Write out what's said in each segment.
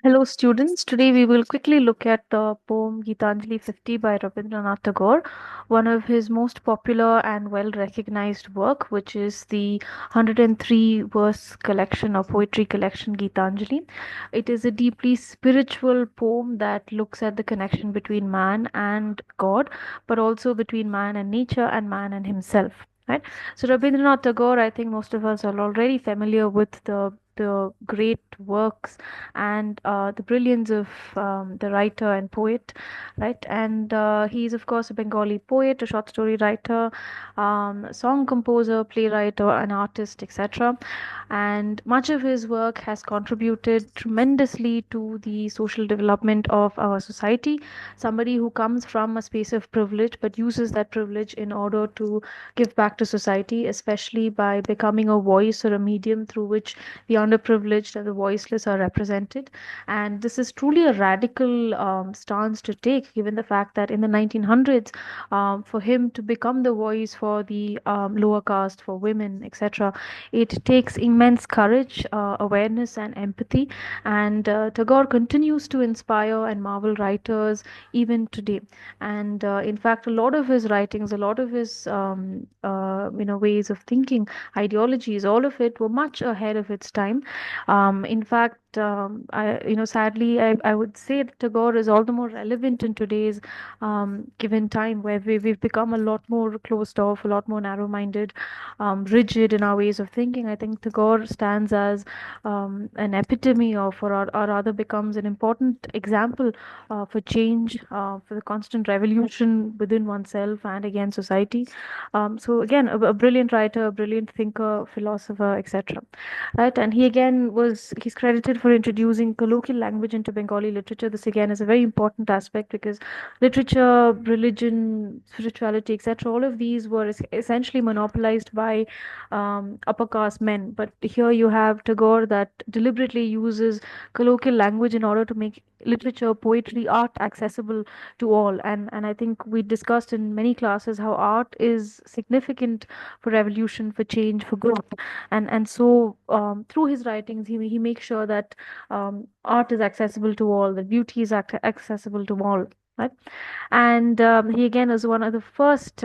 Hello, students. Today we will quickly look at the poem Gitanjali 50 by Rabindranath Tagore, one of his most popular and well recognized work, which is the 103 verse collection or poetry collection Gitanjali. It is a deeply spiritual poem that looks at the connection between man and God, but also between man and nature and man and himself. Right. So Rabindranath Tagore, I think most of us are already familiar with the great works and the brilliance of the writer and poet, right? And he is, of course, a Bengali poet, a short story writer, song composer, playwright, or an artist, etc. And much of his work has contributed tremendously to the social development of our society. Somebody who comes from a space of privilege but uses that privilege in order to give back to society, especially by becoming a voice or a medium through which the underprivileged and the voiceless are represented. And this is truly a radical stance to take, given the fact that in the 1900s, for him to become the voice for the lower caste, for women, etc., it takes immense courage, awareness, and empathy. And Tagore continues to inspire and marvel writers even today. And in fact, a lot of his writings, a lot of his ways of thinking, ideologies, all of it were much ahead of its time. In fact, sadly, I would say that Tagore is all the more relevant in today's given time, where we've become a lot more closed off, a lot more narrow-minded, rigid in our ways of thinking. I think Tagore stands as an epitome of, or rather becomes an important example for change, for the constant revolution within oneself and against society. So again, a brilliant writer, a brilliant thinker, philosopher, etc. Right, and he's credited for introducing colloquial language into Bengali literature. This again is a very important aspect because literature, religion, spirituality, etc., all of these were essentially monopolized by upper caste men. But here you have Tagore that deliberately uses colloquial language in order to make literature, poetry, art accessible to all. And I think we discussed in many classes how art is significant for revolution, for change, for growth. And so through his writings, he makes sure that art is accessible to all, that beauty is accessible to all. Right, and he again is one of the first.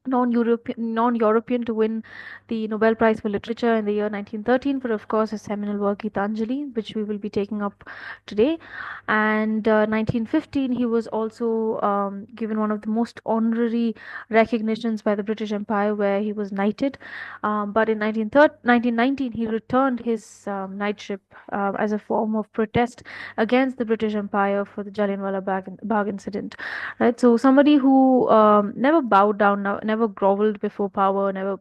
Non-European to win the Nobel Prize for Literature in the year 1913 for, of course, his seminal work Gitanjali, which we will be taking up today. And 1915, he was also given one of the most honorary recognitions by the British Empire, where he was knighted. But in 1919, he returned his knightship as a form of protest against the British Empire for the Jallianwala Bagh incident. Right, so somebody who never bowed down, never groveled before power, never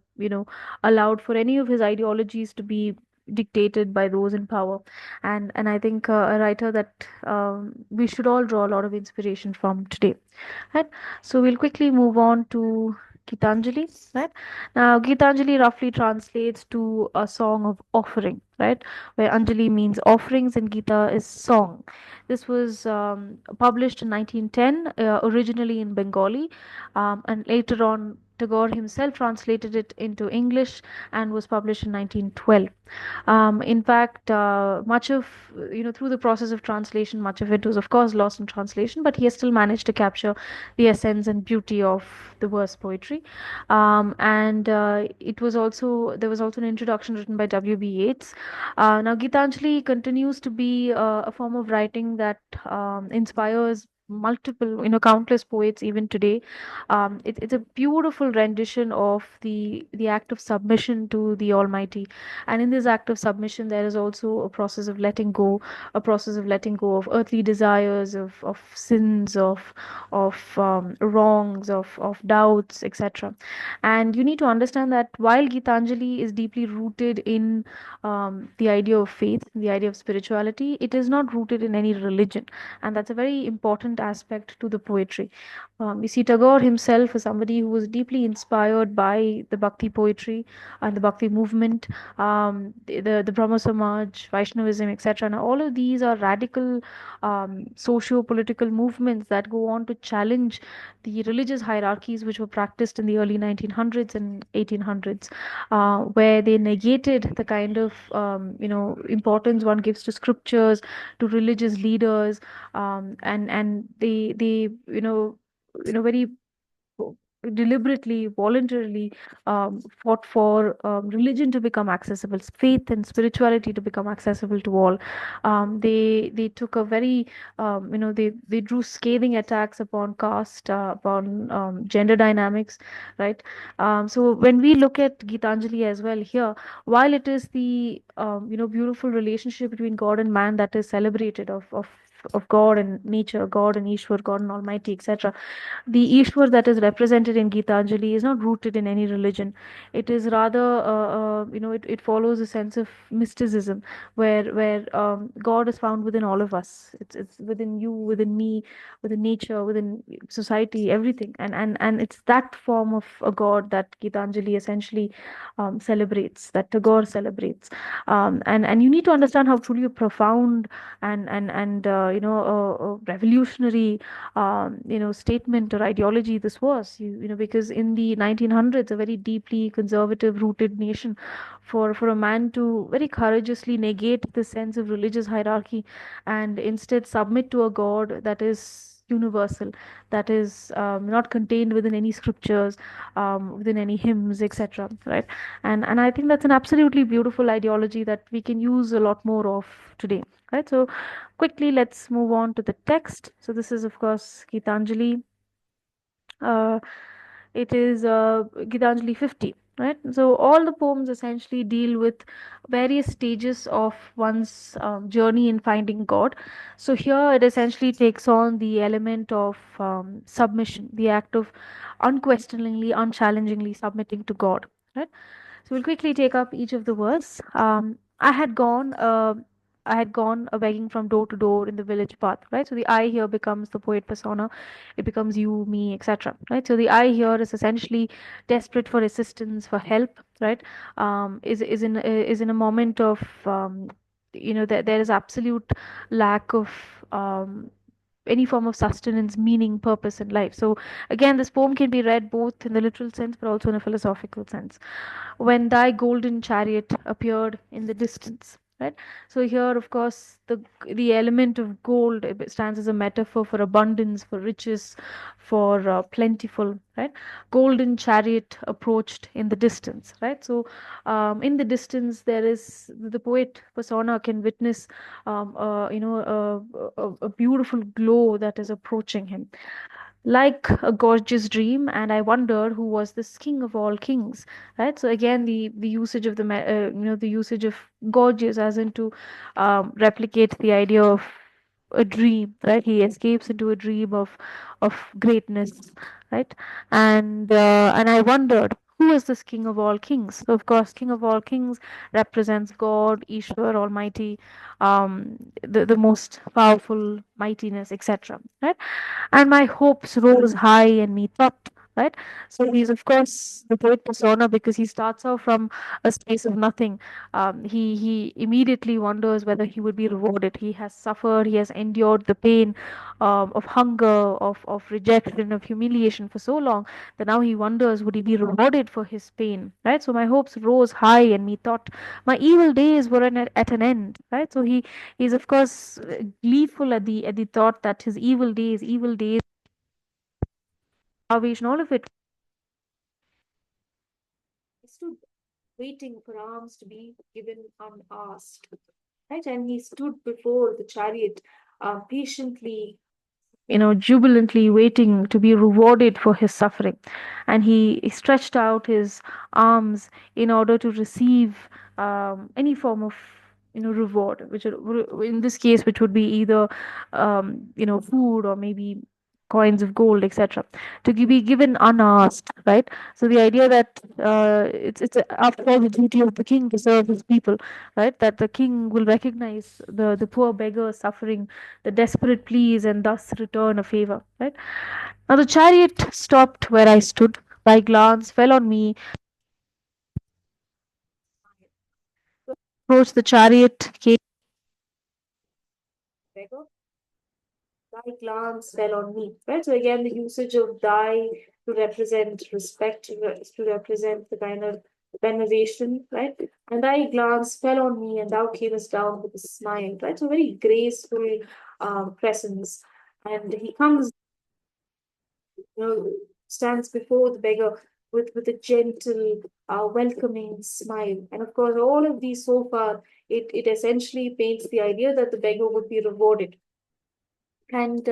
allowed for any of his ideologies to be dictated by those in power. And I think a writer that we should all draw a lot of inspiration from today. Right, so we'll quickly move on to Gitanjali. Right, now Gitanjali roughly translates to a song of offering, right, where Anjali means offerings and Gita is song. This was published in 1910, originally in Bengali, and later on Tagore himself translated it into English and was published in 1912. In fact, much of, through the process of translation, much of it was, of course, lost in translation, but he has still managed to capture the essence and beauty of the verse poetry. And there was also an introduction written by W.B. Yeats. Now, Gitanjali continues to be a form of writing that inspires multiple, countless poets even today. It's a beautiful rendition of the act of submission to the Almighty, and in this act of submission, there is also a process of letting go, a process of letting go of earthly desires, of sins, of wrongs, of doubts, etc. And you need to understand that while Gitanjali is deeply rooted in the idea of faith, the idea of spirituality, it is not rooted in any religion, and that's a very important aspect to the poetry. You see, Tagore himself is somebody who was deeply inspired by the Bhakti poetry and the Bhakti movement, the Brahma Samaj, Vaishnavism, etc. Now, all of these are radical socio-political movements that go on to challenge the religious hierarchies which were practiced in the early 1900s and 1800s, where they negated the kind of importance one gives to scriptures, to religious leaders, and they very deliberately, voluntarily fought for religion to become accessible, faith and spirituality to become accessible to all. They took a very they drew scathing attacks upon caste, upon gender dynamics, right? So when we look at Gitanjali as well here, while it is the beautiful relationship between God and man that is celebrated of God and nature, God and Ishwar, God and Almighty, etc. The Ishwar that is represented in Gitanjali is not rooted in any religion. It is rather, it follows a sense of mysticism, where God is found within all of us. It's within you, within me, within nature, within society, everything, and it's that form of a God that Gitanjali essentially celebrates, that Tagore celebrates, and you need to understand how truly profound and revolutionary statement or ideology this was. Because in the 1900s, a very deeply conservative rooted nation, for a man to very courageously negate the sense of religious hierarchy and instead submit to a God that is universal, that is not contained within any scriptures, within any hymns, etc., right? And I think that's an absolutely beautiful ideology that we can use a lot more of today, right? So quickly, let's move on to the text. So this is, of course, Gitanjali. Uh, it is Gitanjali 50, right? So all the poems essentially deal with various stages of one's journey in finding God. So here it essentially takes on the element of submission, the act of unquestioningly, unchallengingly submitting to God, right? So we'll quickly take up each of the words. I had gone a begging from door to door in the village path, right? So the I here becomes the poet persona. It becomes you, me, etc. Right? So the I here is essentially desperate for assistance, for help, right? Is in a moment of there is absolute lack of any form of sustenance, meaning, purpose in life. So again, this poem can be read both in the literal sense but also in a philosophical sense. When thy golden chariot appeared in the distance, right? So here, of course, the element of gold stands as a metaphor for abundance, for riches, for plentiful, right? Golden chariot approached in the distance, right? So in the distance, there is the poet persona can witness a beautiful glow that is approaching him like a gorgeous dream. And I wonder who was this king of all kings, right? So again, the usage of the usage of gorgeous as in to replicate the idea of a dream, right? He escapes into a dream of greatness, right? And I wondered who is this king of all kings. So of course, king of all kings represents God, Ishwar, Almighty, the most powerful mightiness, etc., right? And my hopes rose high and me thought, right? So he's of course the poet persona because he starts off from a space of nothing. He immediately wonders whether he would be rewarded. He has suffered, he has endured the pain of hunger, of rejection, of humiliation for so long that now he wonders would he be rewarded for his pain, right? So my hopes rose high and me thought my evil days were at an end, right? So he's of course gleeful at the thought that his evil days, salvation, all of it. He stood waiting for alms to be given unasked, right? And he stood before the chariot, patiently, jubilantly waiting to be rewarded for his suffering. And he stretched out his arms in order to receive any form of reward, which in this case, which would be either food or maybe coins of gold, etc., to be given unasked, right? So the idea that after all the duty of the king to serve his people, right? That the king will recognize the poor beggar suffering, the desperate pleas, and thus return a favor, right? Now the chariot stopped where I stood. Thy glance fell on me. Approached the chariot, came beggar. Thy glance fell on me. Right? So again, the usage of thy to represent respect, to represent the kind of veneration, right? And thy glance fell on me, and thou camest down with a smile, right? So very graceful presence. And he comes, stands before the beggar with a gentle, welcoming smile. And of course, all of these so far, it essentially paints the idea that the beggar would be rewarded. And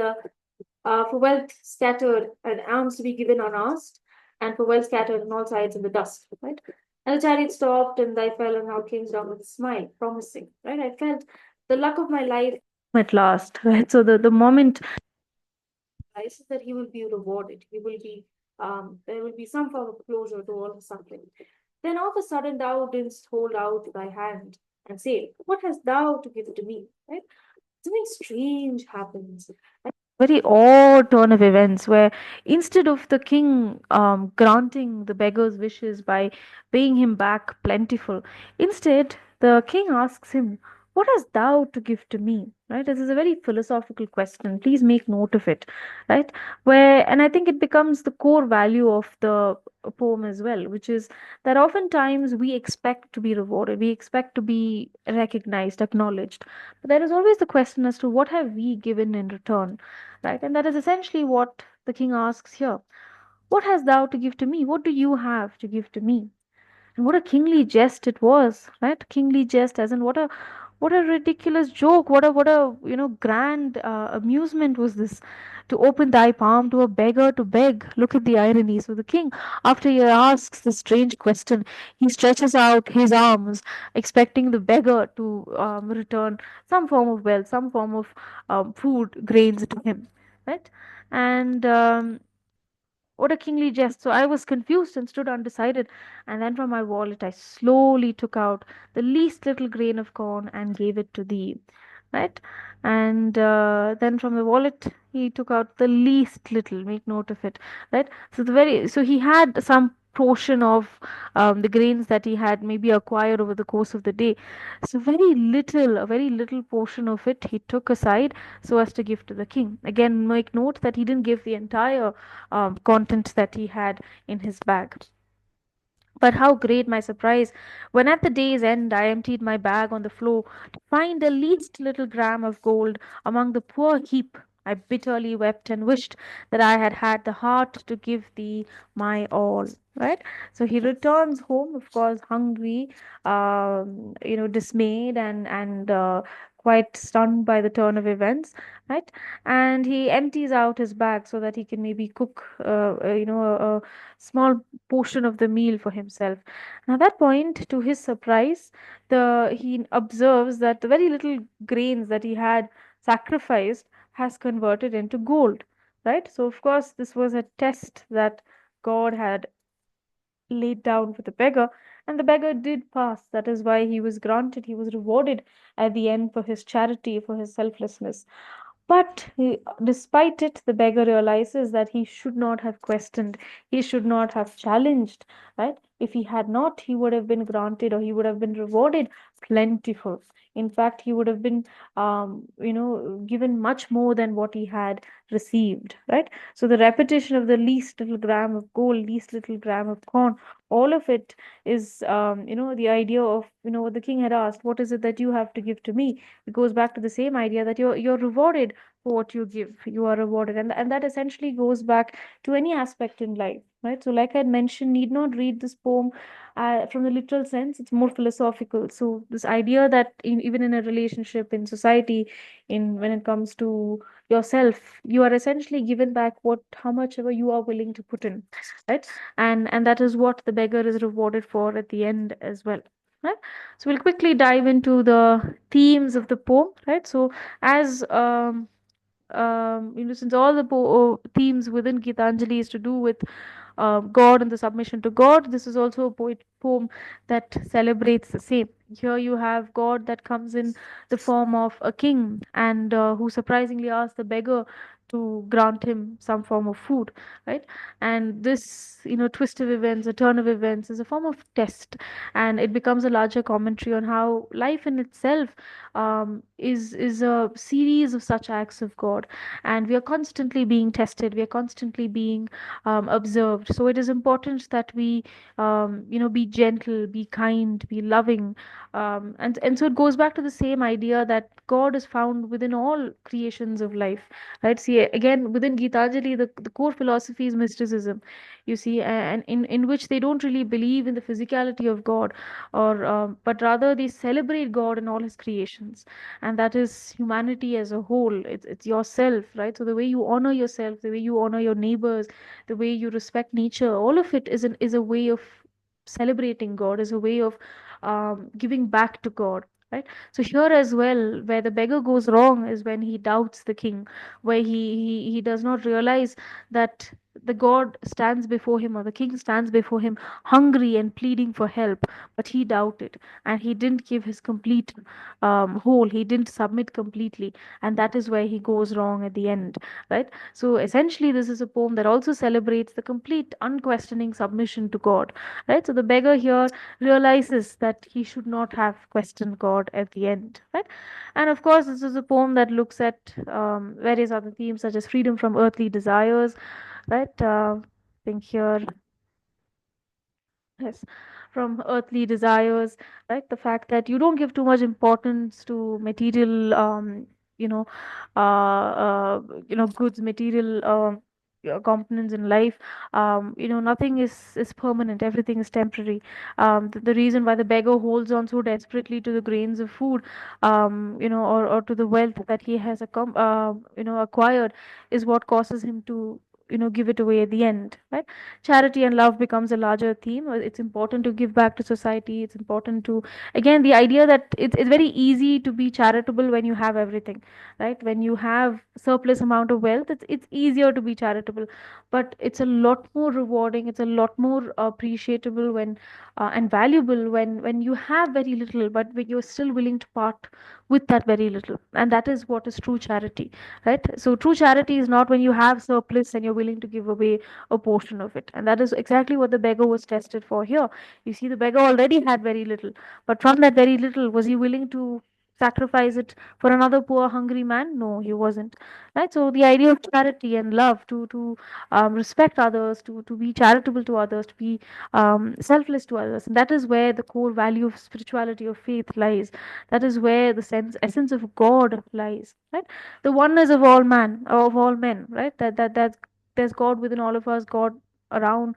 for wealth scattered and alms to be given unasked, and for wealth scattered on all sides in the dust, right? And the chariot stopped, and I fell, and now came down with a smile, promising, right? I felt the luck of my life at last, right? So the moment I said that he will be rewarded, he will be, there will be some form of closure to all his suffering. Then all of a sudden thou didst hold out thy hand and say, "What hast thou to give to me?" Right? Something strange happens. Very odd turn of events where instead of the king granting the beggar's wishes by paying him back plentiful, instead the king asks him, "What hast thou to give to me?" Right? This is a very philosophical question. Please make note of it, right? Where, and I think it becomes the core value of the poem as well, which is that oftentimes we expect to be rewarded, we expect to be recognized, acknowledged. But there is always the question as to what have we given in return, right? And that is essentially what the king asks here. What hast thou to give to me? What do you have to give to me? And what a kingly jest it was, right? Kingly jest, as in what a ridiculous joke. What a grand amusement was this, to open thy palm to a beggar to beg. Look at the irony. So the king, after he asks this strange question, he stretches out his arms, expecting the beggar to return some form of wealth, some form of food, grains to him, right? And what a kingly jest. So I was confused and stood undecided. And then from my wallet, I slowly took out the least little grain of corn and gave it to thee. Right? And then from the wallet, he took out the least little, make note of it. Right? So he had some portion of the grains that he had maybe acquired over the course of the day. So a very little portion of it he took aside so as to give to the king. Again, make note that he didn't give the entire content that he had in his bag. But how great my surprise when at the day's end I emptied my bag on the floor to find the least little gram of gold among the poor heap. I bitterly wept and wished that I had had the heart to give thee my all. Right? So he returns home, of course, hungry, dismayed and quite stunned by the turn of events. Right? And he empties out his bag so that he can maybe cook, a small portion of the meal for himself. And at that point, to his surprise, the he observes that the very little grains that he had sacrificed has converted into gold. Right? So of course, this was a test that God had laid down for the beggar, and the beggar did pass. That is why he was granted, he was rewarded at the end for his charity, for his selflessness. But despite it, the beggar realizes that he should not have questioned, he should not have challenged, right? If he had not, he would have been granted or he would have been rewarded plentiful. In fact, he would have been, given much more than what he had received, right? So the repetition of the least little gram of gold, least little gram of corn, all of it is, the idea of, what the king had asked, what is it that you have to give to me? It goes back to the same idea that you're rewarded for what you give. You are rewarded, and that essentially goes back to any aspect in life, right? So like I mentioned, need not read this poem from the literal sense. It's more philosophical. So this idea that even in a relationship, in society, in when it comes to yourself, you are essentially given back what how much ever you are willing to put in, right? And that is what the beggar is rewarded for at the end as well, right? So we'll quickly dive into the themes of the poem, right? So as since all the themes within Gitanjali is to do with God and the submission to God, this is also a poem that celebrates the same. Here you have God that comes in the form of a king, and who surprisingly asks the beggar to grant him some form of food, right? And this, twist of events, a turn of events, is a form of test, and it becomes a larger commentary on how life in itself is a series of such acts of God, and we are constantly being tested. We are constantly being observed. So it is important that we, be gentle, be kind, be loving, and so it goes back to the same idea that God is found within all creations of life, right? See, again, within Gitanjali, the core philosophy is mysticism, you see, and in which they don't really believe in the physicality of God, or but rather they celebrate God in all His creations, and that is humanity as a whole. It's yourself, right? So the way you honor yourself, the way you honor your neighbors, the way you respect nature, all of it is a way of celebrating God, is a way of giving back to God, right? So here as well, where the beggar goes wrong is when he doubts the king, where he does not realize that the God stands before him, or the king stands before him, hungry and pleading for help, but he doubted, and he didn't give his complete whole. He didn't submit completely, and that is where he goes wrong at the end, right? So essentially, this is a poem that also celebrates the complete, unquestioning submission to God, right? So the beggar here realizes that he should not have questioned God at the end, right? And of course, this is a poem that looks at various other themes such as freedom from earthly desires, right? Think here, yes, from earthly desires, right? The fact that you don't give too much importance to material, you know, goods, material, components in life. Nothing is permanent. Everything is temporary. The reason why the beggar holds on so desperately to the grains of food, or to the wealth that he has acquired, is what causes him to, give it away at the end, right? Charity and love becomes a larger theme. It's important to give back to society. It's important to, again, the idea that it's very easy to be charitable when you have everything, right? When you have surplus amount of wealth, it's easier to be charitable, but it's a lot more rewarding, it's a lot more appreciable when and valuable when you have very little, but when you're still willing to part with that very little, and that is what is true charity, right? So true charity is not when you have surplus and you're willing to give away a portion of it. And that is exactly what the beggar was tested for here. You see, the beggar already had very little, but from that very little, was he willing to sacrifice it for another poor, hungry man? No, he wasn't. Right? So the idea of charity and love, to respect others, to be charitable to others, to be selfless to others, and that is where the core value of spirituality, of faith lies. That is where the essence of God lies. Right? The oneness of all men. Right? That there's God within all of us, God around,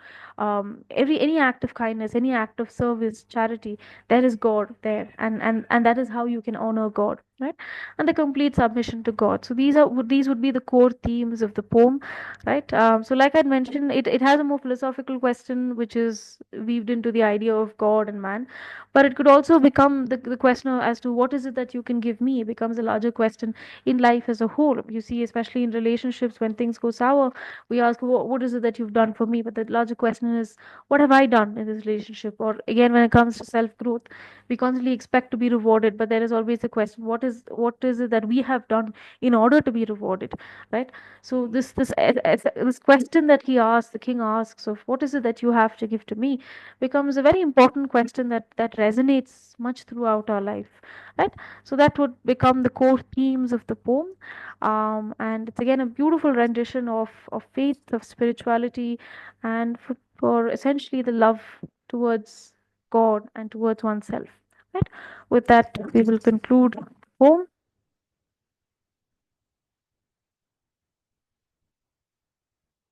every any act of kindness, any act of service, charity, there is God there, and that is how you can honor God, right? And the complete submission to God. So these would be the core themes of the poem, right? So like I mentioned, it has a more philosophical question which is weaved into the idea of God and man, but it could also become the question as to what is it that you can give me. It becomes a larger question in life as a whole. You see, especially in relationships, when things go sour, we ask, what is it that you've done for me? But the larger question is, what have I done in this relationship? Or again, when it comes to self growth, we constantly expect to be rewarded, but there is always a question, what is it that we have done in order to be rewarded, right? So this question that the king asks, of what is it that you have to give to me, becomes a very important question that resonates much throughout our life, right? So that would become the core themes of the poem. And it's again a beautiful rendition of faith, of spirituality, and for essentially the love towards God and towards oneself. Right? With that, we will conclude the poem.